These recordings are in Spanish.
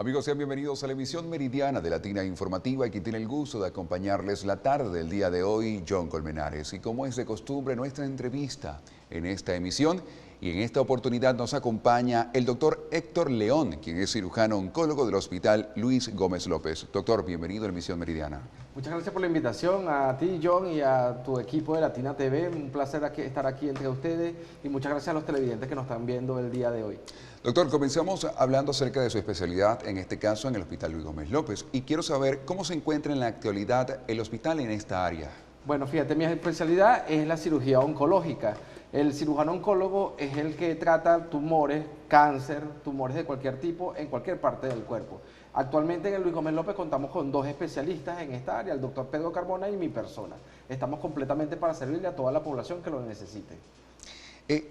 Amigos, sean bienvenidos a la emisión meridiana de Latina Informativa y quien tiene el gusto de acompañarles la tarde del día de hoy, John Colmenares. Y como es de costumbre, nuestra entrevista en esta emisión y en esta oportunidad nos acompaña el doctor Héctor León, quien es cirujano oncólogo del Hospital Luis Gómez López. Doctor, bienvenido a la emisión meridiana. Muchas gracias por la invitación a ti, John, y a tu equipo de Latina TV. Un placer estar aquí entre ustedes y muchas gracias a los televidentes que nos están viendo el día de hoy. Doctor, comenzamos hablando acerca de su especialidad, en este caso en el Hospital Luis Gómez López, y quiero saber cómo se encuentra en la actualidad el hospital en esta área. Bueno, fíjate, mi especialidad es la cirugía oncológica. El cirujano oncólogo es el que trata tumores, cáncer, tumores de cualquier tipo en cualquier parte del cuerpo. Actualmente en el Luis Gómez López contamos con dos especialistas en esta área, el doctor Pedro Carmona y mi persona. Estamos completamente para servirle a toda la población que lo necesite.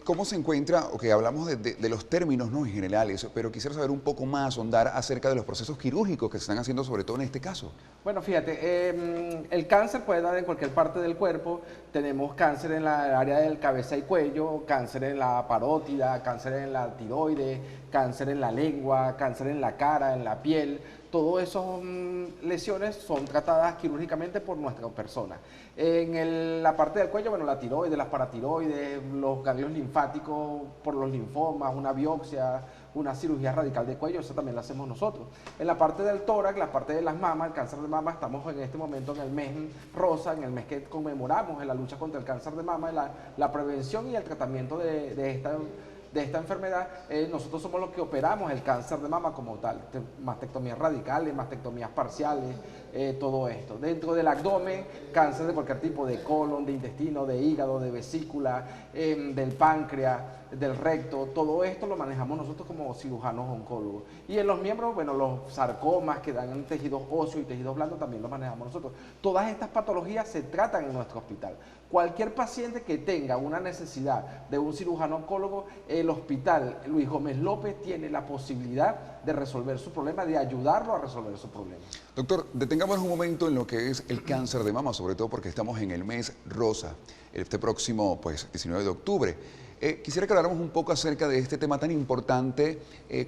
¿Cómo se encuentra? Hablamos de los términos, ¿no?, en generales, pero quisiera saber un poco más, ondar acerca de los procesos quirúrgicos que se están haciendo, sobre todo en este caso. Bueno, fíjate, el cáncer puede dar en cualquier parte del cuerpo. Tenemos cáncer en la área del cabeza y cuello, cáncer en la parótida, cáncer en la tiroides, cáncer en la lengua, cáncer en la cara, en la piel. Todas esas lesiones son tratadas quirúrgicamente por nuestra persona. En la parte del cuello, bueno, la tiroides, las paratiroides, los ganglios linfáticos por los linfomas, una biopsia, una cirugía radical de cuello, eso también lo hacemos nosotros. En la parte del tórax, la parte de las mamas, el cáncer de mama, estamos en este momento en el mes rosa, en el mes que conmemoramos en la lucha contra el cáncer de mama, la prevención y el tratamiento de esta enfermedad. Nosotros somos los que operamos el cáncer de mama como tal, mastectomías radicales, mastectomías parciales, todo esto. Dentro del abdomen, cáncer de cualquier tipo, de colon, de intestino, de hígado, de vesícula, del páncreas, del recto, todo esto lo manejamos nosotros como cirujanos oncólogos. Y en los miembros, bueno, los sarcomas que dan en tejidos óseos y tejidos blandos también los manejamos nosotros. Todas estas patologías se tratan en nuestro hospital. Cualquier paciente que tenga una necesidad de un cirujano oncólogo, el Hospital Luis Gómez López tiene la posibilidad de resolver su problema, de ayudarlo a resolver su problema. Doctor, detengámonos un momento en lo que es el cáncer de mama, sobre todo porque estamos en el mes rosa, este próximo 19 de octubre. Quisiera que habláramos un poco acerca de este tema tan importante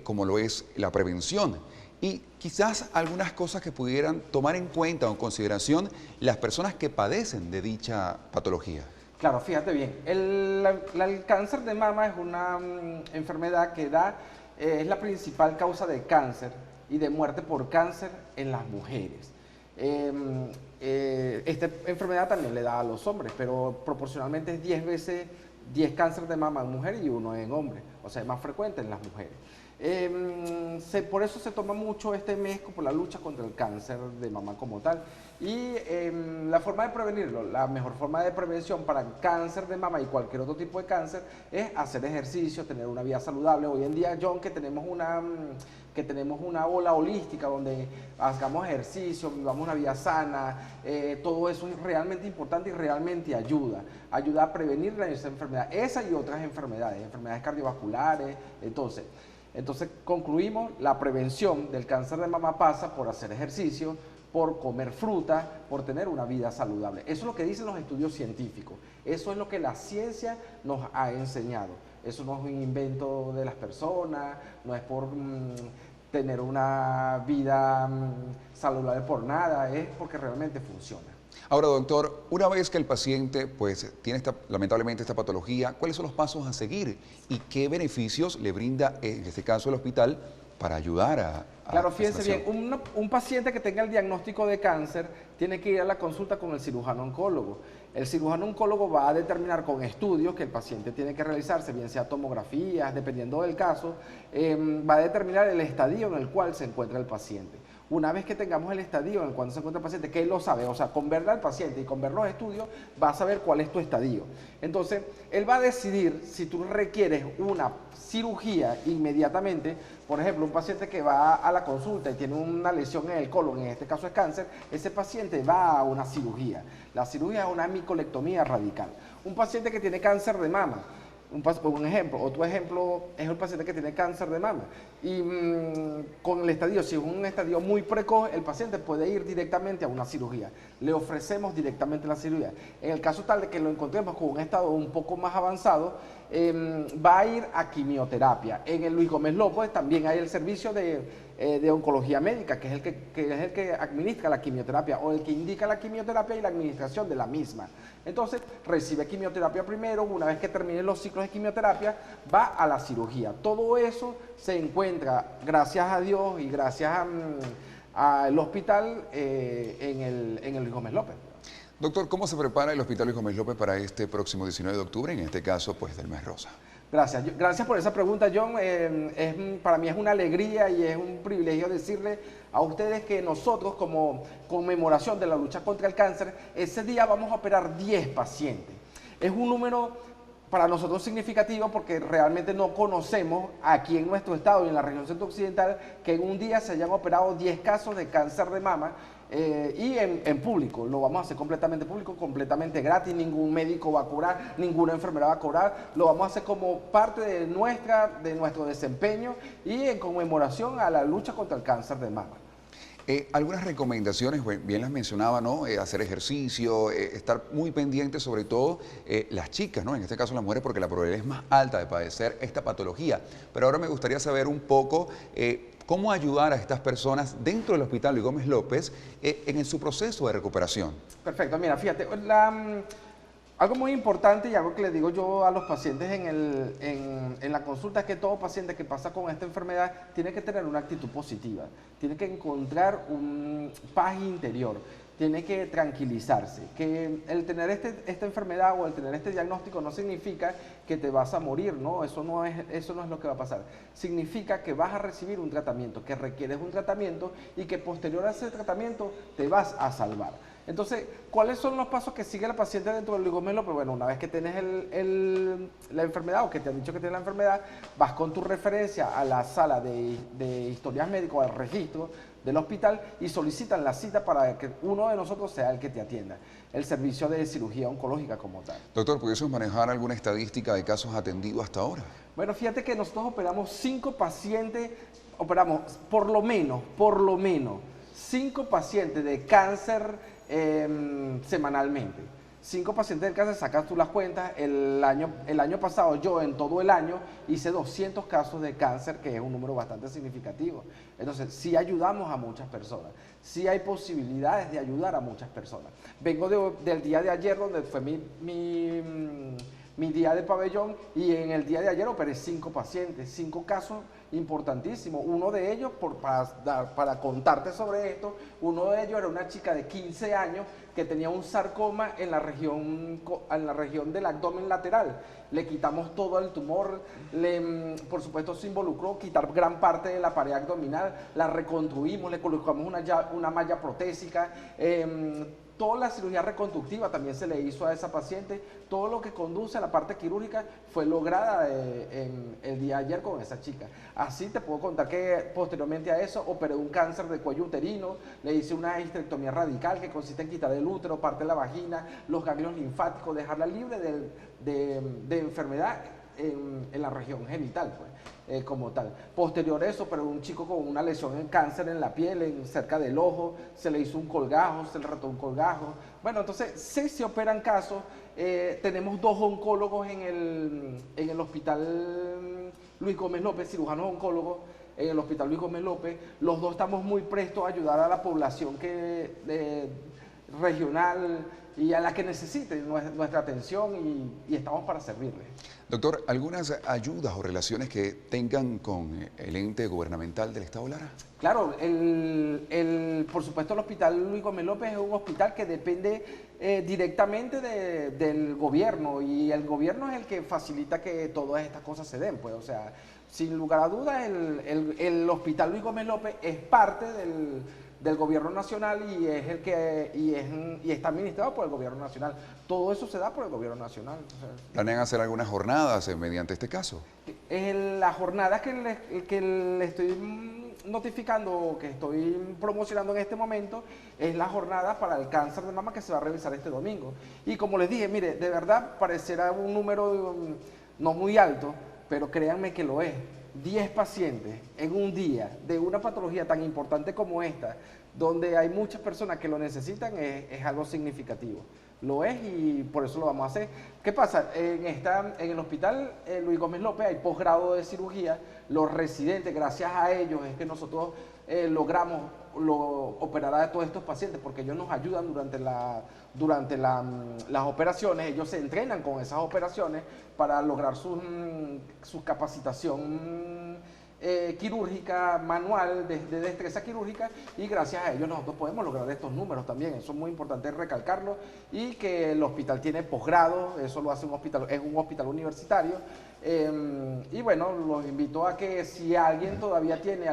como lo es la prevención y quizás algunas cosas que pudieran tomar en cuenta o en consideración las personas que padecen de dicha patología. Claro, fíjate bien, el cáncer de mama es una enfermedad que es la principal causa de cáncer y de muerte por cáncer en las mujeres. Esta enfermedad también le da a los hombres, pero proporcionalmente es 10 cánceres de mama en mujeres y 1 en hombres, o sea, es más frecuente en las mujeres. Por eso se toma mucho este mes por la lucha contra el cáncer de mama como tal. Y la forma de prevenirlo, la mejor forma de prevención para el cáncer de mama y cualquier otro tipo de cáncer es hacer ejercicio, tener una vida saludable. Hoy en día, John, que tenemos una ola holística donde hagamos ejercicio, vivamos una vida sana, todo eso es realmente importante y realmente ayuda a prevenir esa enfermedad, esa y otras enfermedades cardiovasculares. Entonces concluimos, la prevención del cáncer de mama pasa por hacer ejercicio, por comer fruta, por tener una vida saludable. Eso es lo que dicen los estudios científicos, eso es lo que la ciencia nos ha enseñado. Eso no es un invento de las personas, no es por tener una vida saludable por nada, es porque realmente funciona. Ahora, doctor, una vez que el paciente tiene lamentablemente esta patología, ¿cuáles son los pasos a seguir y qué beneficios le brinda, en este caso, el hospital para ayudar a Claro, fíjense bien, un paciente que tenga el diagnóstico de cáncer tiene que ir a la consulta con el cirujano oncólogo. El cirujano oncólogo va a determinar con estudios que el paciente tiene que realizarse, bien sea tomografías, dependiendo del caso, va a determinar el estadio en el cual se encuentra el paciente. Una vez que tengamos el estadio en el cual se encuentra el paciente, que él lo sabe, o sea, con ver al paciente y con ver los estudios, va a saber cuál es tu estadio. Entonces, él va a decidir si tú requieres una cirugía inmediatamente. Por ejemplo, un paciente que va a la consulta y tiene una lesión en el colon, en este caso es cáncer, ese paciente va a una cirugía. La cirugía es una micolectomía radical. Un paciente que tiene cáncer de mama, un ejemplo, otro ejemplo es el paciente que tiene cáncer de mama y con el estadio, si es un estadio muy precoz, el paciente puede ir directamente a una cirugía, le ofrecemos directamente la cirugía. En el caso tal de que lo encontremos con un estado un poco más avanzado, va a ir a quimioterapia. En el Luis Gómez López también hay el servicio de de oncología médica, que es el que administra la quimioterapia o el que indica la quimioterapia y la administración de la misma. Entonces, recibe quimioterapia primero, una vez que termine los ciclos de quimioterapia, va a la cirugía. Todo eso se encuentra, gracias a Dios y gracias al hospital en el Luis Gómez López. Doctor, ¿cómo se prepara el Hospital Luis Gómez López para este próximo 19 de octubre, en este caso, pues, del mes rosa? Gracias. Gracias por esa pregunta, John. Para mí es una alegría y es un privilegio decirle a ustedes que nosotros, como conmemoración de la lucha contra el cáncer, ese día vamos a operar 10 pacientes. Es un número para nosotros significativo porque realmente no conocemos aquí en nuestro estado y en la región centro-occidental que en un día se hayan operado 10 casos de cáncer de mama. Y en público, lo vamos a hacer completamente público, completamente gratis, ningún médico va a cobrar, ninguna enfermera va a cobrar, lo vamos a hacer como parte de nuestro desempeño y en conmemoración a la lucha contra el cáncer de mama. Algunas recomendaciones, bien las mencionaba, ¿no? Hacer ejercicio, estar muy pendiente, sobre todo las chicas, ¿no? En este caso las mujeres, porque la probabilidad es más alta de padecer esta patología. Pero ahora me gustaría saber un poco cómo ayudar a estas personas dentro del Hospital Luis Gómez López en su proceso de recuperación. Perfecto, mira, fíjate, algo muy importante y algo que le digo yo a los pacientes en la consulta es que todo paciente que pasa con esta enfermedad tiene que tener una actitud positiva, tiene que encontrar paz interior, tiene que tranquilizarse, que el tener esta enfermedad o el tener este diagnóstico no significa que te vas a morir, ¿no? Eso no es lo que va a pasar. Significa que vas a recibir un tratamiento, que requieres un tratamiento y que posterior a ese tratamiento te vas a salvar. Entonces, ¿cuáles son los pasos que sigue la paciente dentro del Luis Gómez López? Bueno, una vez que tienes la enfermedad o que te han dicho que tienes la enfermedad, vas con tu referencia a la sala de historias médicas, al registro del hospital y solicitan la cita para que uno de nosotros sea el que te atienda. El servicio de cirugía oncológica como tal. Doctor, ¿pudiésemos manejar alguna estadística de casos atendidos hasta ahora? Bueno, fíjate que nosotros operamos 5 pacientes, operamos por lo menos 5 pacientes de cáncer semanalmente. 5 pacientes de cáncer, sacas tú las cuentas, el año pasado yo en todo el año hice 200 casos de cáncer, que es un número bastante significativo. Entonces, sí ayudamos a muchas personas, sí hay posibilidades de ayudar a muchas personas. Vengo del día de ayer, donde fue mi día de pabellón, y en el día de ayer operé 5 pacientes, 5 casos importantísimos. Uno de ellos, para contarte sobre esto, uno de ellos era una chica de 15 años que tenía un sarcoma en la región del abdomen lateral. Le quitamos todo el tumor, por supuesto se involucró quitar gran parte de la pared abdominal, la reconstruimos, le colocamos una malla protésica, toda la cirugía reconstructiva también se le hizo a esa paciente. Todo lo que conduce a la parte quirúrgica fue lograda en el día de ayer con esa chica. Así te puedo contar que posteriormente a eso operé un cáncer de cuello uterino, le hice una histerectomía radical que consiste en quitar el útero, parte de la vagina, los ganglios linfáticos, dejarla libre de enfermedad en la región genital, pues. Como tal. Posterior a eso, pero un chico con una lesión en cáncer en la piel, cerca del ojo, se le hizo un colgajo, se le retó un colgajo. Bueno, entonces sí se operan casos. Tenemos 2 oncólogos en el hospital Luis Gómez López, cirujanos oncólogos en el hospital Luis Gómez López. Los 2 estamos muy prestos a ayudar a la población regional y a la que necesite nuestra atención y estamos para servirles. Doctor, ¿algunas ayudas o relaciones que tengan con el ente gubernamental del Estado Lara? Claro, por supuesto el hospital Luis Gómez López es un hospital que depende directamente del gobierno y el gobierno es el que facilita que todas estas cosas se den, pues, o sea, sin lugar a dudas el hospital Luis Gómez López es parte del gobierno nacional y es el que y está administrado por el gobierno nacional. Todo eso se da por el gobierno nacional. O sea, ¿planean hacer algunas jornadas mediante este caso? Las jornadas que le estoy notificando, que estoy promocionando en este momento, es la jornada para el cáncer de mama que se va a realizar este domingo. Y como les dije, mire, de verdad parecerá un número no muy alto, pero créanme que lo es. 10 pacientes en un día de una patología tan importante como esta, donde hay muchas personas que lo necesitan, es algo significativo. Lo es y por eso lo vamos a hacer. ¿Qué pasa? En el hospital Luis Gómez López hay posgrado de cirugía. Los residentes, gracias a ellos, es que nosotros logramos operar a todos estos pacientes porque ellos nos ayudan durante las operaciones. Ellos se entrenan con esas operaciones para lograr su capacitación quirúrgica manual, de destreza quirúrgica, y gracias a ellos nosotros podemos lograr estos números también. Eso es muy importante recalcarlo, y que el hospital tiene posgrado, eso lo hace un hospital, es un hospital universitario. Y bueno, los invito a que si alguien todavía tiene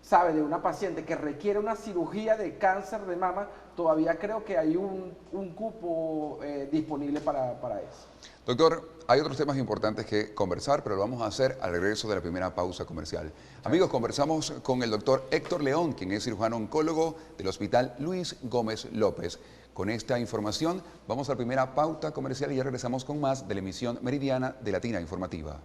sabe de una paciente que requiere una cirugía de cáncer de mama, todavía creo que hay un cupo disponible para eso. Doctor, hay otros temas importantes que conversar, pero lo vamos a hacer al regreso de la primera pausa comercial. Amigos, conversamos con el doctor Héctor León, quien es cirujano oncólogo del Hospital Luis Gómez López. Con esta información vamos a la primera pauta comercial y ya regresamos con más de la emisión meridiana de Latina Informativa.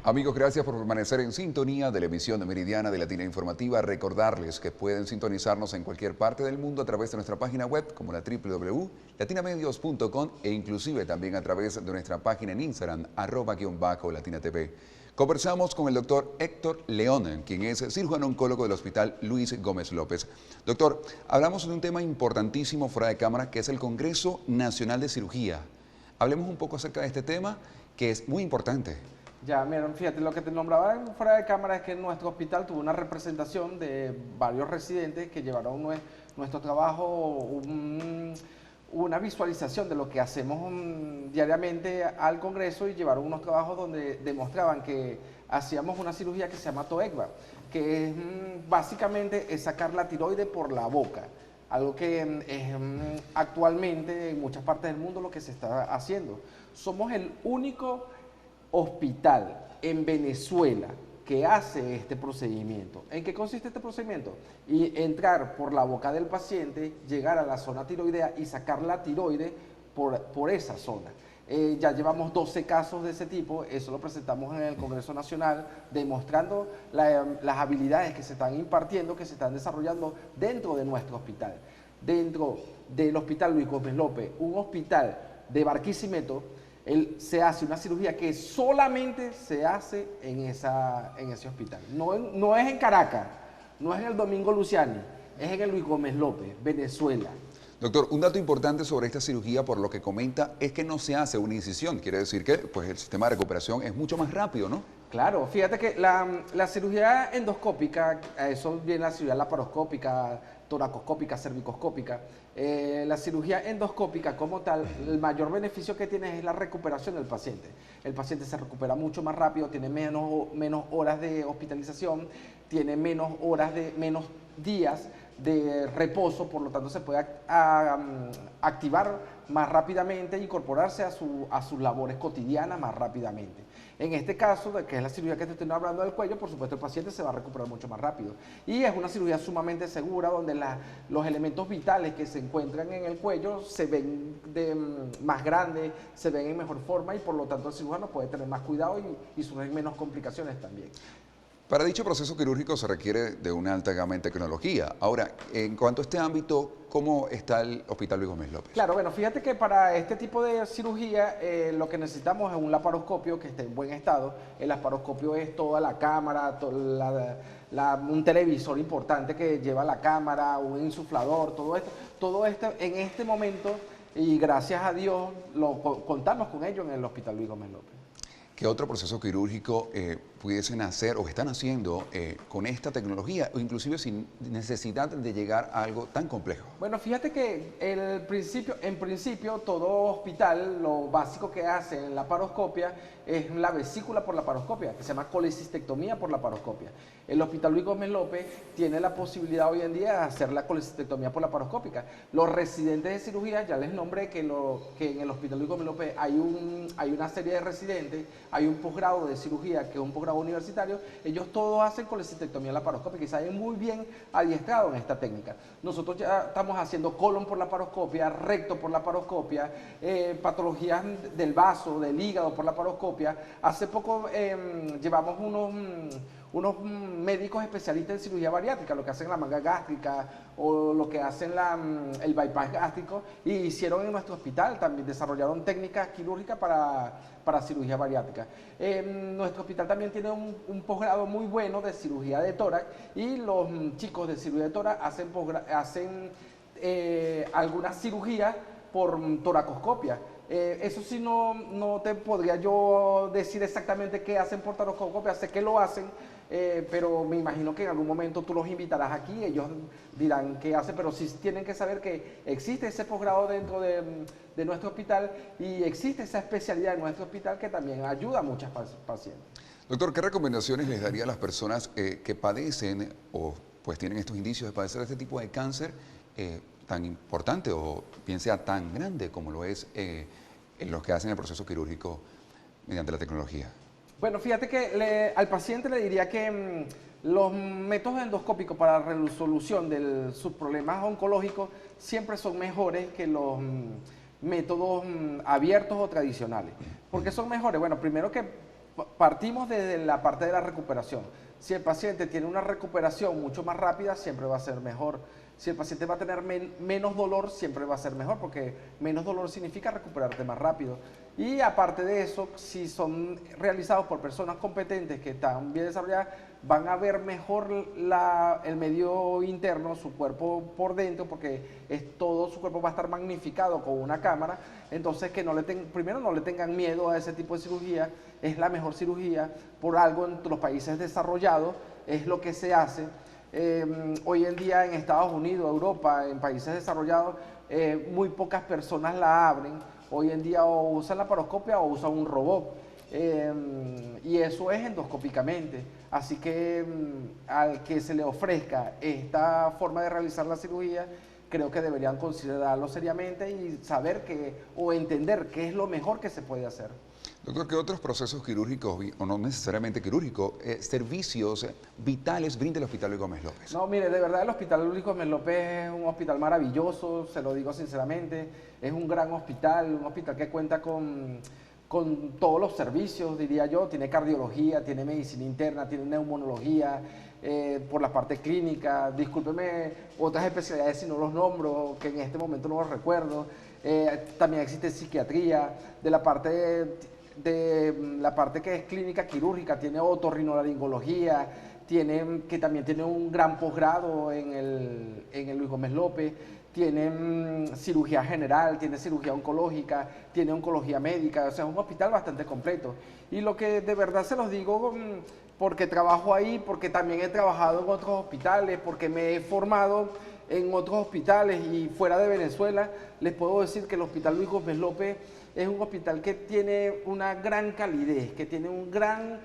Amigos, gracias por permanecer en sintonía de la emisión meridiana de Latina Informativa. Recordarles que pueden sintonizarnos en cualquier parte del mundo a través de nuestra página web como la www.latinamedios.com e inclusive también a través de nuestra página en Instagram, @latinatv. Conversamos con el doctor Héctor León, quien es cirujano oncólogo del Hospital Luis Gómez López. Doctor, hablamos de un tema importantísimo fuera de cámara, que es el Congreso Nacional de Cirugía. Hablemos un poco acerca de este tema, que es muy importante. Ya, miren, fíjate, lo que te nombraba fuera de cámara es que nuestro hospital tuvo una representación de varios residentes que llevaron nuestro trabajo, una visualización de lo que hacemos diariamente al Congreso, y llevaron unos trabajos donde demostraban que hacíamos una cirugía que se llama TOECVA, que es básicamente es sacar la tiroide por la boca. Algo que es actualmente en muchas partes del mundo lo que se está haciendo. Somos el único hospital en Venezuela que hace este procedimiento. ¿En qué consiste este procedimiento? Y entrar por la boca del paciente, llegar a la zona tiroidea y sacar la tiroide por esa zona. Ya llevamos 12 casos de ese tipo, eso lo presentamos en el Congreso Nacional, demostrando las habilidades que se están impartiendo, que se están desarrollando dentro de nuestro hospital. Dentro del Hospital Luis Gómez López, un hospital de Barquisimeto, se hace una cirugía que solamente se hace en ese hospital. No es en Caracas, no es en el Domingo Luciani, es en el Luis Gómez López, Venezuela. Doctor, un dato importante sobre esta cirugía, por lo que comenta, es que no se hace una incisión. Quiere decir que pues, el sistema de recuperación es mucho más rápido, ¿no? Claro, fíjate que la cirugía endoscópica, eso viene la cirugía laparoscópica, toracoscópica, cervicoscópica. La cirugía endoscópica como tal, el mayor beneficio que tiene es la recuperación del paciente. El paciente se recupera mucho más rápido, tiene menos horas de hospitalización, tiene menos días de reposo, por lo tanto se puede activar más rápidamente, incorporarse a sus labores cotidianas más rápidamente. En este caso, que es la cirugía que te estoy hablando del cuello, por supuesto el paciente se va a recuperar mucho más rápido. Y es una cirugía sumamente segura, donde los elementos vitales que se encuentran en el cuello se ven más grandes, se ven en mejor forma, y por lo tanto el cirujano puede tener más cuidado y surgen menos complicaciones también. Para dicho proceso quirúrgico se requiere de una alta gama en tecnología. Ahora, en cuanto a este ámbito, ¿cómo está el Hospital Luis Gómez López? Claro, bueno, fíjate que para este tipo de cirugía lo que necesitamos es un laparoscopio que esté en buen estado. El laparoscopio es toda la cámara, un televisor importante que lleva la cámara, un insuflador, todo esto en este momento, y gracias a Dios contamos con ello en el Hospital Luis Gómez López. ¿Qué otro proceso quirúrgico pudiesen hacer o están haciendo con esta tecnología, o inclusive sin necesidad de llegar a algo tan complejo? Bueno, fíjate que en principio todo hospital lo básico que hace en la laparoscopia es la vesícula por laparoscopia, que se llama colecistectomía por laparoscopia. El Hospital Luis Gómez López tiene la posibilidad hoy en día de hacer la colecistectomía por laparoscópica. Los residentes de cirugía, ya les nombré que en el Hospital Luis Gómez López hay una serie de residentes, hay un posgrado de cirugía que es un posgrado estado universitario, ellos todos hacen colecistectomía laparoscópica y saben muy bien adiestrados en esta técnica. Nosotros ya estamos haciendo colon por laparoscopia, recto por laparoscopia, patologías del vaso, del hígado por laparoscopia. Hace poco llevamos unos médicos especialistas en cirugía bariátrica, lo que hacen la manga gástrica o lo que hacen el bypass gástrico, y hicieron en nuestro hospital, también desarrollaron técnicas quirúrgicas para cirugía bariátrica. Nuestro hospital también tiene un posgrado muy bueno de cirugía de tórax, y los chicos de cirugía de tórax hacen algunas cirugías por toracoscopia. Eso sí no te podría yo decir exactamente qué hacen por toracoscopia, sé que lo hacen, pero me imagino que en algún momento tú los invitarás aquí, ellos dirán qué hacen, pero sí tienen que saber que existe ese posgrado dentro de nuestro hospital, y existe esa especialidad en nuestro hospital que también ayuda a muchas pacientes. Doctor, ¿qué recomendaciones les daría a las personas que padecen o pues tienen estos indicios de padecer este tipo de cáncer tan importante o bien sea tan grande como lo es en los que hacen el proceso quirúrgico mediante la tecnología? Bueno, fíjate que al paciente le diría que los métodos endoscópicos para la resolución de sus problemas oncológicos siempre son mejores que los métodos abiertos o tradicionales. ¿Por qué son mejores? Bueno, primero que partimos desde la parte de la recuperación. Si el paciente tiene una recuperación mucho más rápida, siempre va a ser mejor. Si el paciente va a tener menos dolor, siempre va a ser mejor, porque menos dolor significa recuperarte más rápido. Y aparte de eso, si son realizados por personas competentes que están bien desarrolladas, van a ver mejor el medio interno, su cuerpo por dentro, porque todo su cuerpo va a estar magnificado con una cámara. Entonces, que primero no le tengan miedo a ese tipo de cirugía, es la mejor cirugía, por algo en los países desarrollados es lo que se hace. Hoy en día en Estados Unidos, Europa, en países desarrollados, muy pocas personas la abren. Hoy en día o usan la laparoscopia o usan un robot. Y eso es endoscópicamente. Así que al que se le ofrezca esta forma de realizar la cirugía, creo que deberían considerarlo seriamente y saber o entender qué es lo mejor que se puede hacer. Doctor, ¿qué otros procesos quirúrgicos, o no necesariamente quirúrgicos, servicios vitales brinda el Hospital Luis Gómez López? No, mire, de verdad el Hospital Luis Gómez López es un hospital maravilloso, se lo digo sinceramente, es un gran hospital, un hospital que cuenta con todos los servicios, diría yo. Tiene cardiología, tiene medicina interna, tiene neumonología, por la parte clínica, discúlpeme otras especialidades si no los nombro, que en este momento no los recuerdo. También existe psiquiatría, de la parte que es clínica quirúrgica, tiene otorrinolaringología, que también tiene un gran posgrado en el Luis Gómez López, tiene cirugía general, tiene cirugía oncológica, tiene oncología médica, o sea, es un hospital bastante completo. Y lo que de verdad se los digo, porque trabajo ahí, porque también he trabajado en otros hospitales, porque me he formado en otros hospitales y fuera de Venezuela, les puedo decir que el Hospital Luis Gómez López es un hospital que tiene una gran calidez, que tiene un gran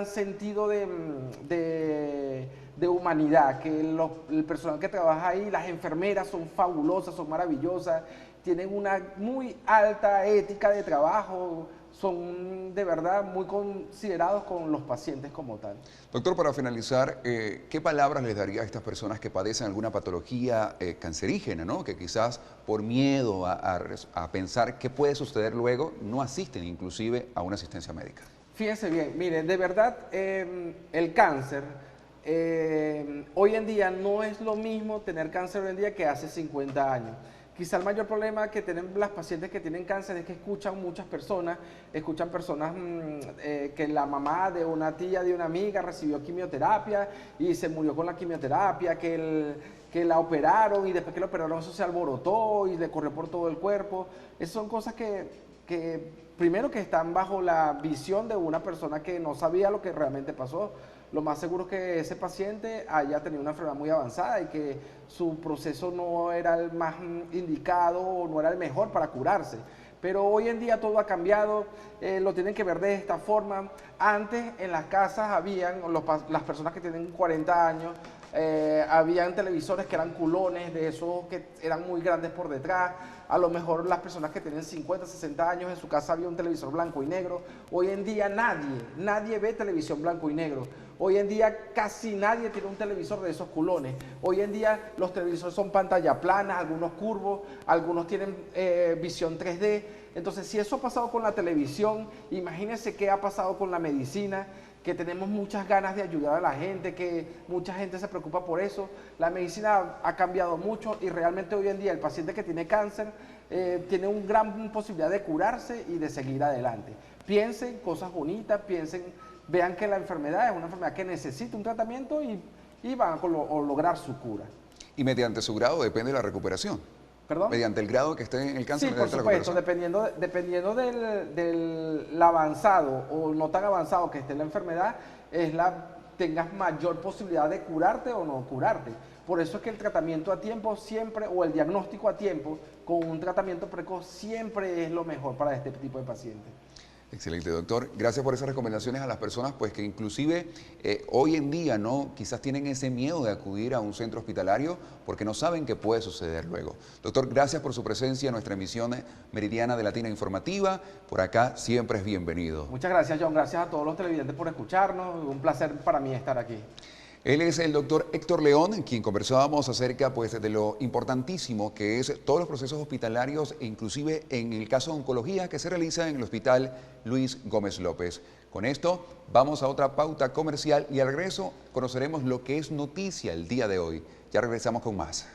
sentido de humanidad, que el personal que trabaja ahí, las enfermeras son fabulosas, son maravillosas, tienen una muy alta ética de trabajo, son de verdad muy considerados con los pacientes como tal. Doctor, para finalizar, ¿qué palabras les daría a estas personas que padecen alguna patología cancerígena, ¿no? Que quizás por miedo a pensar qué puede suceder luego, no asisten inclusive a una asistencia médica? Fíjense bien, miren, de verdad el cáncer, hoy en día no es lo mismo tener cáncer hoy en día que hace 50 años. Quizá el mayor problema que tienen las pacientes que tienen cáncer es que escuchan personas que la mamá de una tía, de una amiga recibió quimioterapia y se murió con la quimioterapia, que la operaron y después que la operaron eso se alborotó y le corrió por todo el cuerpo. Esas son cosas que primero que están bajo la visión de una persona que no sabía lo que realmente pasó. Lo más seguro es que ese paciente haya tenido una enfermedad muy avanzada y que su proceso no era el más indicado o no era el mejor para curarse. Pero hoy en día todo ha cambiado, lo tienen que ver de esta forma. Antes en las casas habían, las personas que tienen 40 años, habían televisores que eran culones, de esos que eran muy grandes por detrás. A lo mejor las personas que tienen 50, 60 años, en su casa había un televisor blanco y negro. Hoy en día nadie ve televisión blanco y negro. Hoy en día casi nadie tiene un televisor de esos culones. Hoy en día los televisores son pantalla plana, algunos curvos, algunos tienen visión 3D. Entonces, si eso ha pasado con la televisión, imagínense qué ha pasado con la medicina, que tenemos muchas ganas de ayudar a la gente, que mucha gente se preocupa por eso. La medicina ha cambiado mucho y realmente hoy en día el paciente que tiene cáncer tiene una gran posibilidad de curarse y de seguir adelante. Piensen cosas bonitas, vean que la enfermedad es una enfermedad que necesita un tratamiento y van a lograr su cura. Y mediante su grado depende de la recuperación. ¿Perdón? Mediante el grado que esté en el cáncer. Sí, por supuesto, dependiendo del avanzado o no tan avanzado que esté la enfermedad, tengas mayor posibilidad de curarte o no curarte. Por eso es que el tratamiento a tiempo siempre, o el diagnóstico a tiempo, con un tratamiento precoz, siempre es lo mejor para este tipo de pacientes. Excelente, doctor. Gracias por esas recomendaciones a las personas, pues que inclusive hoy en día no, quizás tienen ese miedo de acudir a un centro hospitalario porque no saben qué puede suceder luego. Doctor, gracias por su presencia en nuestra emisión meridiana de Latina Informativa. Por acá siempre es bienvenido. Muchas gracias, John. Gracias a todos los televidentes por escucharnos. Un placer para mí estar aquí. Él es el doctor Héctor León, quien conversábamos acerca pues, de lo importantísimo que es todos los procesos hospitalarios, e inclusive en el caso de oncología que se realiza en el Hospital Luis Gómez López. Con esto vamos a otra pauta comercial y al regreso conoceremos lo que es noticia el día de hoy. Ya regresamos con más.